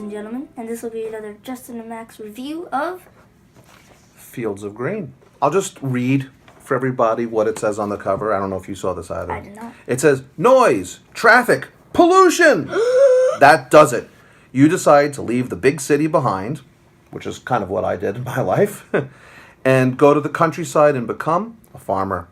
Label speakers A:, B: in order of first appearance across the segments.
A: and gentlemen, and this will be another Justin and Max review of
B: Fields of Green. I'll just read for everybody what it says on the cover. I don't know if you saw this either.
A: I did not.
B: It says, noise, traffic, pollution. That does it. You decide to leave the big city behind, which is kind of what I did in my life, and go to the countryside and become a farmer.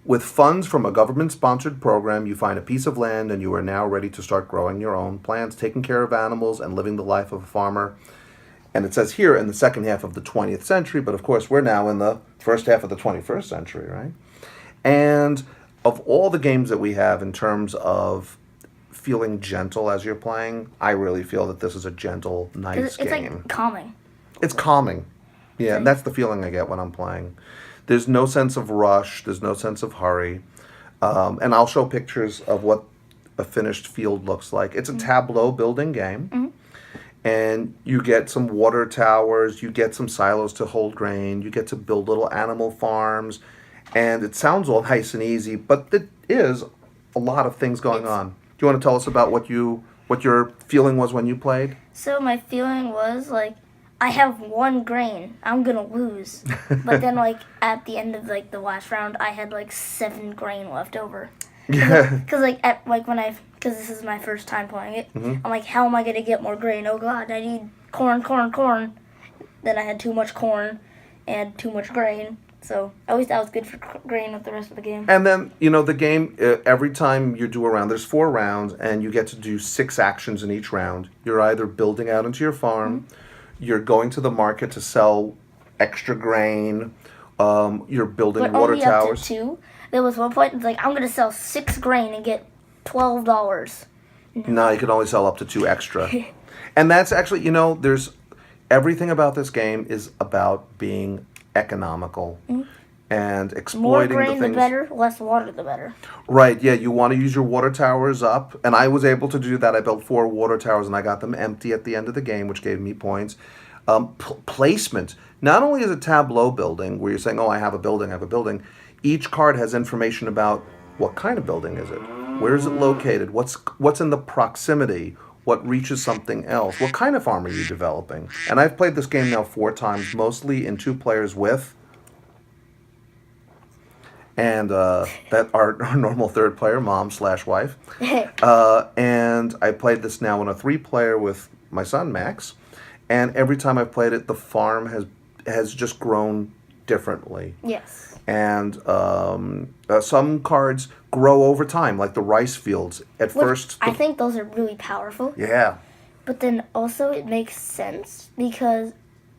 B: With funds from a government-sponsored program, you find a piece of land and you are now ready to start growing your own plants, taking care of animals, and living the life of a farmer. And it says here in the second half of the 20th century, but of course we're now in the first half of the 21st century, right? And of all the games that we have in terms of feeling gentle as you're playing, I really feel that this is a gentle, nice game.
A: It's like calming.
B: It's calming. Yeah, and that's the feeling I get when I'm playing. There's no sense of rush. There's no sense of hurry. And I'll show pictures of what a finished field looks like. It's a tableau-building game.
A: Mm-hmm.
B: And you get some water towers. You get some silos to hold grain. You get to build little animal farms. And it sounds all nice and easy, but it is a lot of things going on. Do you want to tell us about what your feeling was when you played?
A: So my feeling was like, I have one grain. I'm gonna lose. But then, like at the end of like the last round, I had like 7 grain left over.
B: Yeah.
A: Because this is my first time playing it.
B: Mm-hmm.
A: I'm like, how am I gonna get more grain? Oh God, I need corn. Then I had too much corn and too much grain. So at least that was good for grain with the rest of the game.
B: And then, the game, every time you do a round, there's 4 rounds, and you get to do 6 actions in each round. You're either building out into your farm, you're going to the market to sell extra grain, you're building water
A: only
B: towers.
A: Up to 2. There was one point, it's like, I'm going to sell 6 grain and get $12.
B: No, you can only sell up to 2 extra. And that's actually, there's everything about this game is about being economical and exploiting
A: More grain
B: the things.
A: the better, less water the better.
B: Right, yeah, you want to use your water towers up, and I was able to do that. I built 4 water towers, and I got them empty at the end of the game, which gave me points. Placement. Not only is it tableau building, where you're saying, oh, I have a building, each card has information about what kind of building is it, where is it located, what's in the proximity, what reaches something else, what kind of farm are you developing. And I've played this game now 4 times, mostly in 2 players with, and that our normal 3rd player, mom/wife. And I played this now in a 3-player with my son, Max. And every time I've played it, the farm has just grown differently.
A: Yes.
B: And some cards grow over time, like the rice fields.
A: I think those are really powerful.
B: Yeah.
A: But then also it makes sense because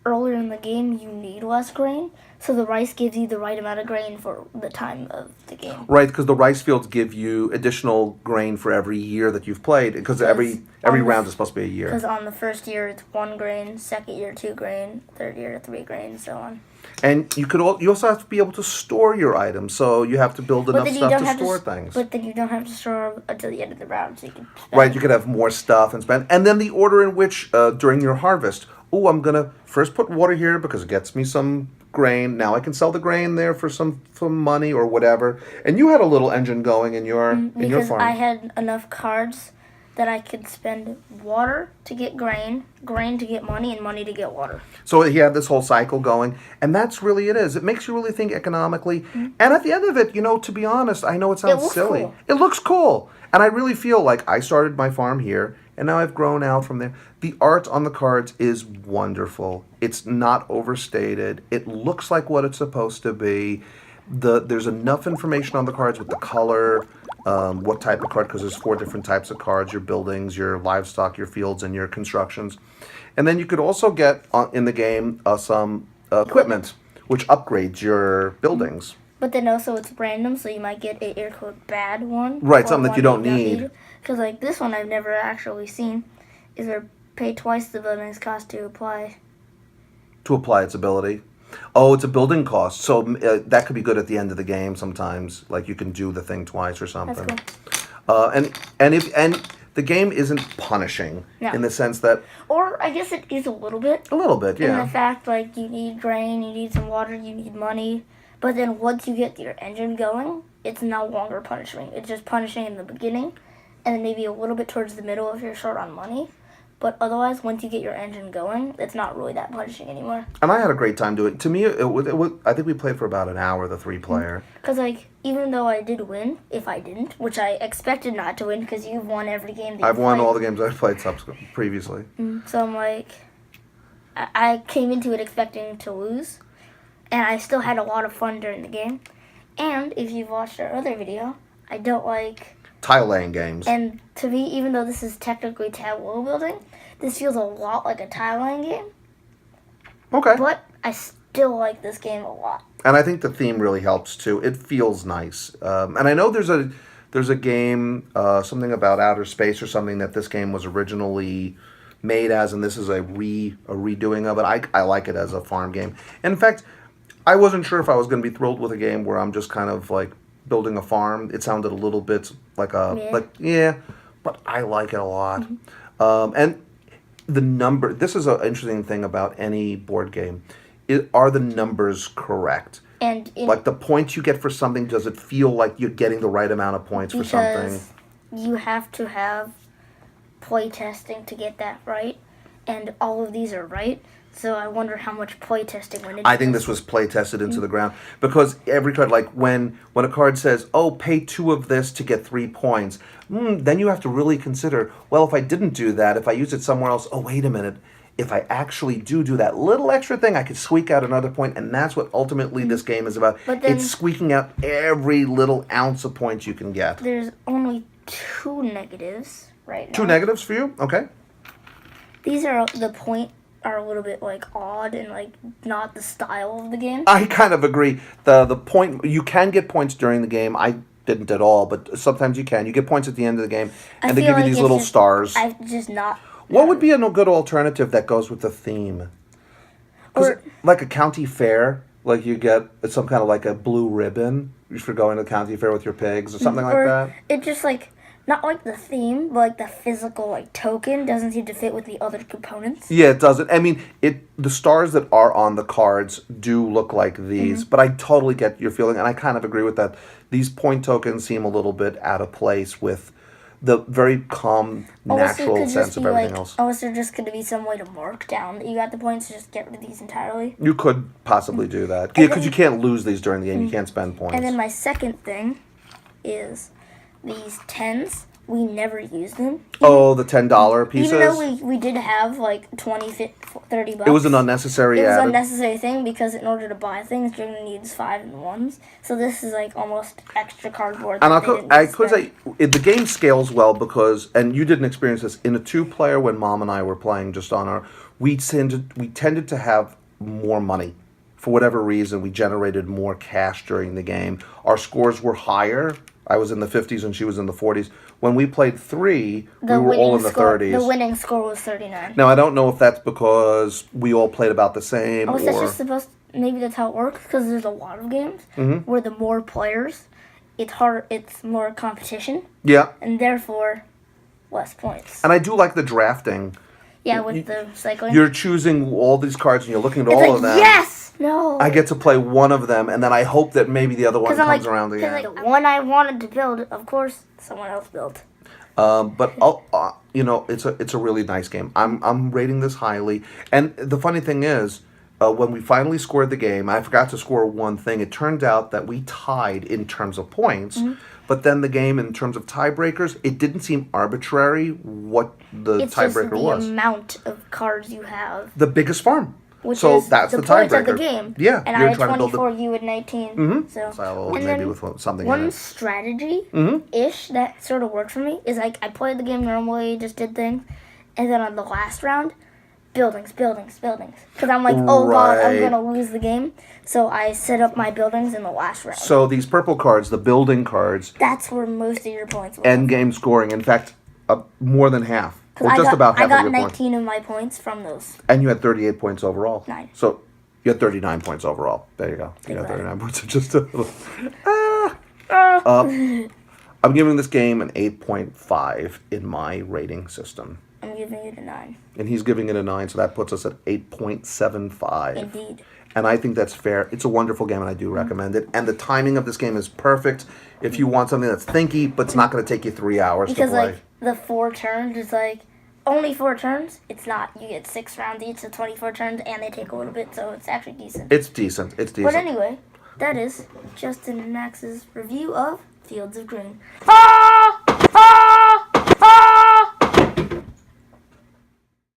A: earlier in the game you need less grain, so the rice gives you the right amount of grain for the time of the game.
B: Right, because the rice fields give you additional grain for every year that you've played, because every round is supposed to be a year.
A: Because on the first year it's 1 grain, second year 2 grain, third year 3 grain, and so on.
B: And you also have to be able to store your items, so you have to build enough stuff to store things.
A: But then you don't have to store until the end of the round, so you can spend.
B: Right, you could have more stuff and spend. And then the order in which, during your harvest, I'm going to first put water here because it gets me some grain. Now I can sell the grain there for some money or whatever. And you had a little engine going in your farm.
A: Because I had enough cards that I could spend water to get grain to get money, and money to get water.
B: So he had this whole cycle going, and that's really it is. It makes you really think economically. And at the end of it, to be honest, I know it sounds silly.
A: Cool.
B: It looks cool. And I really feel like I started my farm here, and now I've grown out from there. The art on the cards is wonderful. It's not overstated. It looks like what it's supposed to be. There's enough information on the cards with the color, what type of card, because there's 4 different types of cards: your buildings, your livestock, your fields, and your constructions. And then you could also get in the game some equipment, which upgrades your buildings.
A: But then also it's random, so you might get a air quote bad one.
B: Right, something that you don't need.
A: Because like this one I've never actually seen is where pay twice the bonus cost to apply.
B: To apply its ability. Oh, it's a building cost, so that could be good at the end of the game sometimes. Like you can do the thing twice or something.
A: That's cool.
B: And the game isn't punishing in the sense that.
A: Or I guess it is a little bit.
B: A little bit, yeah.
A: In the fact like you need grain, you need some water, you need money, but then once you get your engine going, it's no longer punishing. It's just punishing in the beginning, and then maybe a little bit towards the middle if you're short on money. But otherwise, once you get your engine going, it's not really that punishing anymore.
B: And I had a great time doing it. To me, it was I think we played for about an hour, the 3-player.
A: Because, like, even though I did win, if I didn't, which I expected not to win because you've won every game that
B: I've
A: you've
B: won
A: played.
B: all the games I've played previously.
A: So I'm like, I came into it expecting to lose, and I still had a lot of fun during the game. And if you've watched our other video, I don't like...
B: Tile laying games.
A: And to me, even though this is technically tableau-building, this feels a lot like a tile laying game.
B: Okay.
A: But I still like this game a lot.
B: And I think the theme really helps too. It feels nice. And I know there's a game, something about outer space or something that this game was originally made as, and this is a redoing of it. I like it as a farm game. And in fact, I wasn't sure if I was going to be thrilled with a game where I'm just kind of like building a farm. It sounded a little bit like but I like it a lot. And the number, this is an interesting thing about any board game. Are the numbers correct?
A: And
B: like the points you get for something, does it feel like you're getting the right amount of points for something?
A: Because you have to have play testing to get that right, and all of these are right. So I wonder how much play testing went into
B: I think this was play tested into the ground, because every card, like when a card says, "Oh, pay 2 of this to get 3 points," then you have to really consider. Well, if I didn't do that, if I used it somewhere else, oh wait a minute, if I actually do that little extra thing, I could squeak out another point, and that's what ultimately this game is about.
A: But then,
B: it's squeaking out every little ounce of points you can get.
A: There's only 2 negatives right now.
B: 2 negatives for you? Okay.
A: These are the point. Are a little bit like odd and like not the style of the game.
B: I kind of agree. The point, you can get points during the game. I didn't at all, but sometimes you can. You get points at the end of the game, and they give you these little stars.
A: I just not.
B: What would be a good alternative that goes with the theme? Or like a county fair, like you get some kind of like a blue ribbon for going to the county fair with your pigs or something like that.
A: It just like. Not like the theme, but like the physical like token doesn't seem to fit with the other components.
B: Yeah, it doesn't. I mean, the stars that are on the cards do look like these, but I totally get your feeling, and I kind of agree with that. These point tokens seem a little bit out of place with the very calm, natural sense of everything else.
A: Unless there's just going to be some way to mark down that you got the points to just get rid of these entirely.
B: You could possibly do that. Yeah, because you can't lose these during the game. You can't spend points.
A: And then my second thing is... These 10s, we never use them.
B: The $10 pieces?
A: Even though we did have like 20, 30 bucks.
B: It was an unnecessary
A: It was an unnecessary thing because in order to buy things, you're going to need 5 and 1s. So this is like almost extra cardboard.
B: And I could say, the game scales well because, and you didn't experience this, in a 2-player when Mom and I were playing just on our, we tended to have more money. For whatever reason, we generated more cash during the game. Our scores were higher. I was in the 50s and she was in the 40s. When we played 3, we were all in the 30s.
A: The winning score was 39.
B: Now, I don't know if that's because we all played about the same.
A: That's just supposed to, maybe that's how it works, because there's a lot of games where the more players, it's more competition.
B: Yeah.
A: And therefore, less points.
B: And I do like the drafting.
A: Yeah, with the cycling.
B: You're choosing all these cards and you're looking at all of them.
A: Yes! No.
B: I get to play one of them, and then I hope that maybe the other one comes around again.
A: Because the one I wanted to build, of course, someone else built.
B: But it's a really nice game. I'm rating this highly, and the funny thing is, when we finally scored the game, I forgot to score one thing. It turned out that we tied in terms of points, but then the game, in terms of tiebreakers, it didn't seem arbitrary what the tiebreaker was.
A: It's just the amount of cards you have.
B: The biggest farm.
A: Which
B: so
A: is
B: that's
A: the
B: tiebreaker.
A: points of the game.
B: Yeah,
A: and I had 24, you had 19.
B: So maybe with something.
A: One strategy-ish that sort of worked for me is like I played the game normally, just did things, and then on the last round, buildings. Because I'm like, oh god, I'm gonna lose the game. So I set up my buildings in the last round.
B: So these purple cards, the building cards.
A: That's where most of your points were.
B: End game scoring. In fact, more than half. Or just about half of your points.
A: I got 19 of my points from those.
B: And you had 38 points overall.
A: 9.
B: So you had 39 points overall. There you go. You got 39 points. Just a little. I'm giving this game an 8.5 in my rating system.
A: I'm giving it a 9.
B: And he's giving it a 9, so that puts us at 8.75.
A: Indeed.
B: And I think that's fair. It's a wonderful game, and I do recommend it. And the timing of this game is perfect if you want something that's thinky, but it's not going to take you 3 hours to play.
A: Because, like, the 4 turns is like, only 4 turns. It's not. You get 6 rounds each, so 24 turns, and they take a little bit, so it's actually decent.
B: It's decent.
A: But anyway, that is Justin and Max's review of Fields of Green.